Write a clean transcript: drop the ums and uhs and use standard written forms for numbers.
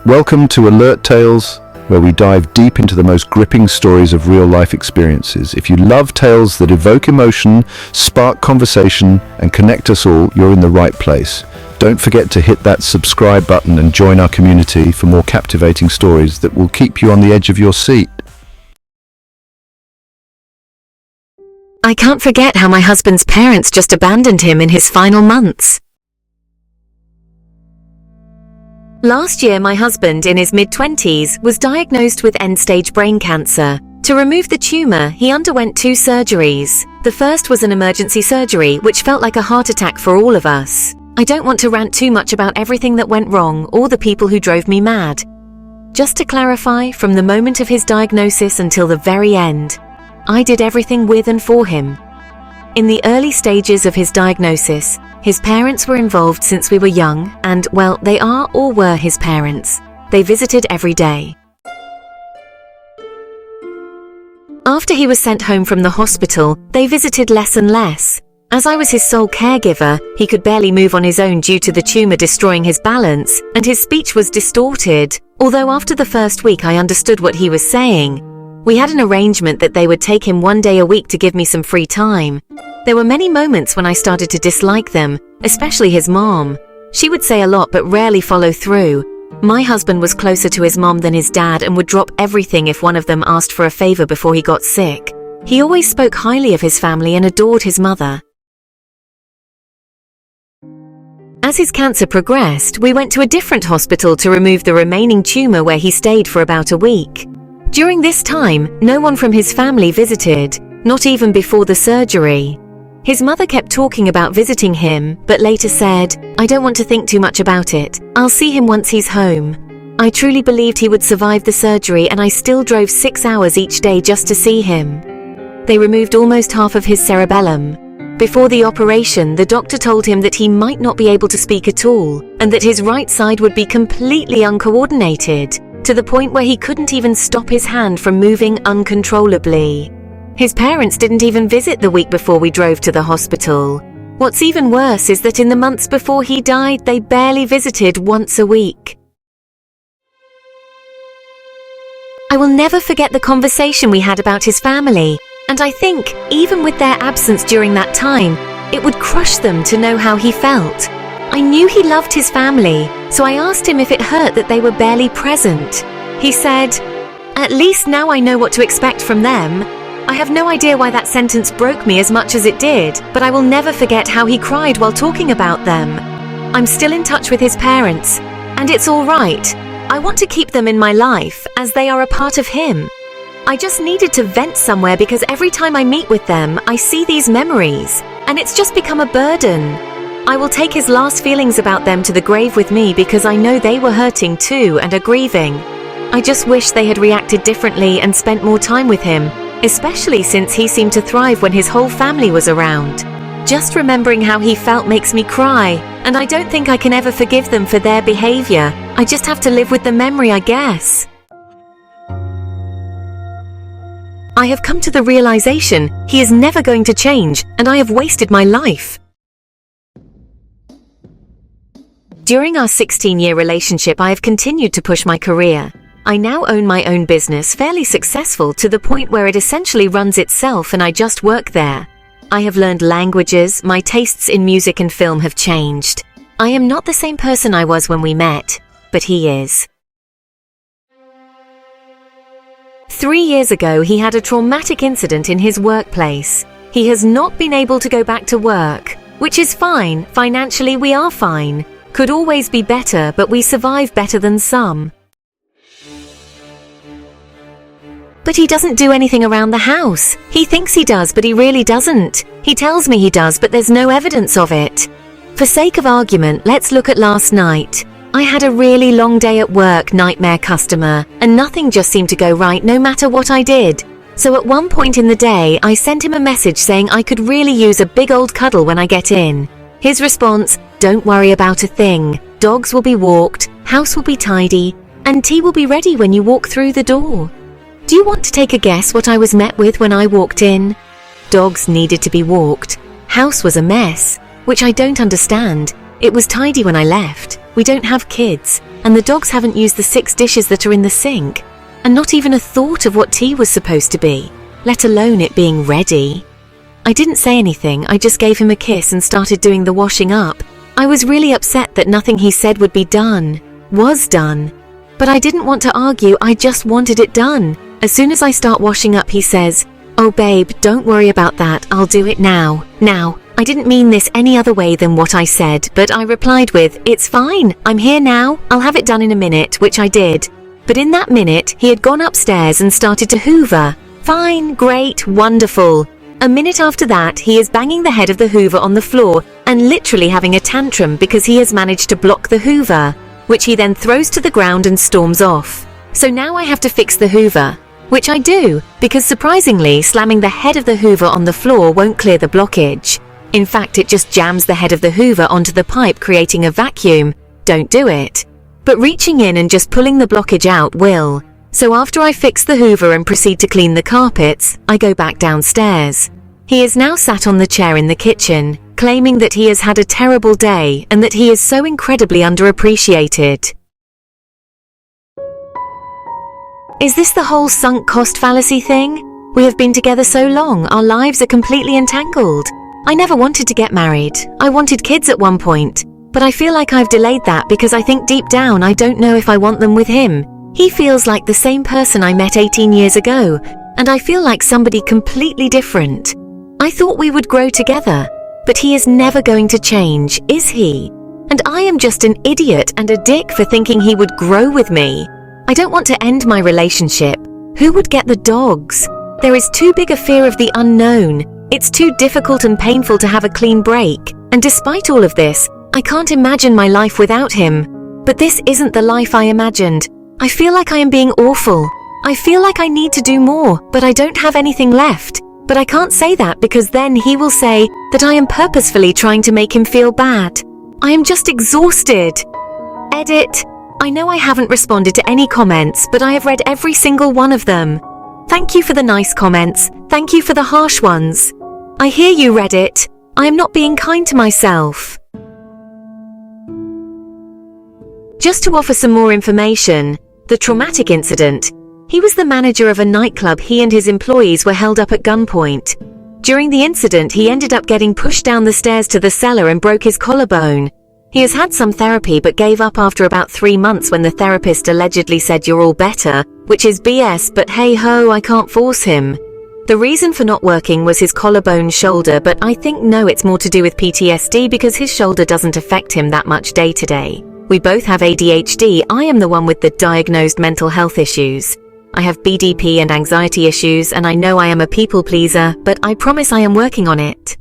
Welcome to Alert Tales, where we dive deep into the most gripping stories of real-life experiences. If you love tales that evoke emotion, spark conversation, and connect us all, you're in the right place. Don't forget to hit that subscribe button and join our community for more captivating stories that will keep you on the edge of your seat. I can't forget how my husband's parents just abandoned him in his final months. Last year, my husband, in his mid-20s, was diagnosed with end-stage brain cancer. To remove the tumor, he underwent 2 surgeries. The first was an emergency surgery, which felt like a heart attack for all of us. I don't want to rant too much about everything that went wrong or the people who drove me mad. Just to clarify, from the moment of his diagnosis until the very end, I did everything with and for him. In the early stages of his diagnosis, his parents were involved since we were young, and, well, they are or were his parents. They visited every day. After he was sent home from the hospital, they visited less and less. As I was his sole caregiver, he could barely move on his own due to the tumor destroying his balance, and his speech was distorted. Although after the first week I understood what he was saying, we had an arrangement that they would take him 1 day a week to give me some free time. There were many moments when I started to dislike them, especially his mom. She would say a lot but rarely follow through. My husband was closer to his mom than his dad and would drop everything if one of them asked for a favor before he got sick. He always spoke highly of his family and adored his mother. As his cancer progressed, we went to a different hospital to remove the remaining tumor, where he stayed for about a week. During this time, no one from his family visited, not even before the surgery. His mother kept talking about visiting him, but later said, "I don't want to think too much about it. I'll see him once he's home." I truly believed he would survive the surgery, and I still drove 6 hours each day just to see him. They removed almost half of his cerebellum. Before the operation, the doctor told him that he might not be able to speak at all, and that his right side would be completely uncoordinated, to the point where he couldn't even stop his hand from moving uncontrollably. His parents didn't even visit the week before we drove to the hospital. What's even worse is that in the months before he died, they barely visited once a week. I will never forget the conversation we had about his family, and I think, even with their absence during that time, it would crush them to know how he felt. I knew he loved his family, so I asked him if it hurt that they were barely present. He said, "At least now I know what to expect from them." I have no idea why that sentence broke me as much as it did, but I will never forget how he cried while talking about them. I'm still in touch with his parents, and it's all right. I want to keep them in my life, as they are a part of him. I just needed to vent somewhere because every time I meet with them, I see these memories, and it's just become a burden. I will take his last feelings about them to the grave with me because I know they were hurting too and are grieving. I just wish they had reacted differently and spent more time with him, especially since he seemed to thrive when his whole family was around. Just remembering how he felt makes me cry, and I don't think I can ever forgive them for their behavior. I just have to live with the memory, I guess. I have come to the realization he is never going to change, and I have wasted my life. During our 16-year relationship, I have continued to push my career. I now own my own business, fairly successful to the point where it essentially runs itself and I just work there. I have learned languages, my tastes in music and film have changed. I am not the same person I was when we met, but he is. 3 years ago, he had a traumatic incident in his workplace. He has not been able to go back to work, which is fine. Financially, we are fine. Could always be better, but we survive better than some. But he doesn't do anything around the house. He thinks he does, but he really doesn't. He tells me he does, but there's no evidence of it. For sake of argument, let's look at last night. I had a really long day at work, nightmare customer, and nothing just seemed to go right no matter what I did. So at one point in the day, I sent him a message saying I could really use a big old cuddle when I get in. His response, "Don't worry about a thing. Dogs will be walked, house will be tidy, and tea will be ready when you walk through the door." Do you want to take a guess what I was met with when I walked in? Dogs needed to be walked. House was a mess, which I don't understand. It was tidy when I left. We don't have kids, and the dogs haven't used the 6 dishes that are in the sink, and not even a thought of what tea was supposed to be, let alone it being ready. I didn't say anything, I just gave him a kiss and started doing the washing up. I was really upset that nothing he said would be done, was done. But I didn't want to argue, I just wanted it done. As soon as I start washing up, he says, "Oh babe, don't worry about that, I'll do it now." Now, I didn't mean this any other way than what I said, but I replied with, "It's fine, I'm here now, I'll have it done in a minute," which I did. But in that minute, he had gone upstairs and started to hoover. Fine, great, wonderful. A minute after that, he is banging the head of the hoover on the floor and literally having a tantrum because he has managed to block the hoover, which he then throws to the ground and storms off. So now I have to fix the hoover, which I do, because surprisingly, slamming the head of the hoover on the floor won't clear the blockage. In fact, it just jams the head of the hoover onto the pipe, creating a vacuum. Don't do it. But reaching in and just pulling the blockage out will. So after I fix the hoover and proceed to clean the carpets, I go back downstairs. He is now sat on the chair in the kitchen, claiming that he has had a terrible day and that he is so incredibly underappreciated. Is this the whole sunk cost fallacy thing? We have been together so long, our lives are completely entangled. I never wanted to get married. I wanted kids at one point. But I feel like I've delayed that because I think deep down I don't know if I want them with him. He feels like the same person I met 18 years ago, and I feel like somebody completely different. I thought we would grow together, but he is never going to change, is he? And I am just an idiot and a dick for thinking he would grow with me. I don't want to end my relationship. Who would get the dogs? There is too big a fear of the unknown. It's too difficult and painful to have a clean break. And despite all of this, I can't imagine my life without him. But this isn't the life I imagined. I feel like I am being awful. I feel like I need to do more, but I don't have anything left. But I can't say that because then he will say that I am purposefully trying to make him feel bad. I am just exhausted. Edit. I know I haven't responded to any comments, but I have read every single one of them. Thank you for the nice comments. Thank you for the harsh ones. I hear you, Reddit. I am not being kind to myself. Just to offer some more information, the traumatic incident. He was the manager of a nightclub. He and his employees were held up at gunpoint. During the incident, he ended up getting pushed down the stairs to the cellar and broke his collarbone. He has had some therapy but gave up after about 3 months when the therapist allegedly said you're all better, which is BS, but hey ho, I can't force him. The reason for not working was his collarbone shoulder, but I think no, it's more to do with PTSD because his shoulder doesn't affect him that much day to day. We both have ADHD. I am the one with the diagnosed mental health issues. I have BDP and anxiety issues, and I know I am a people pleaser, but I promise I am working on it.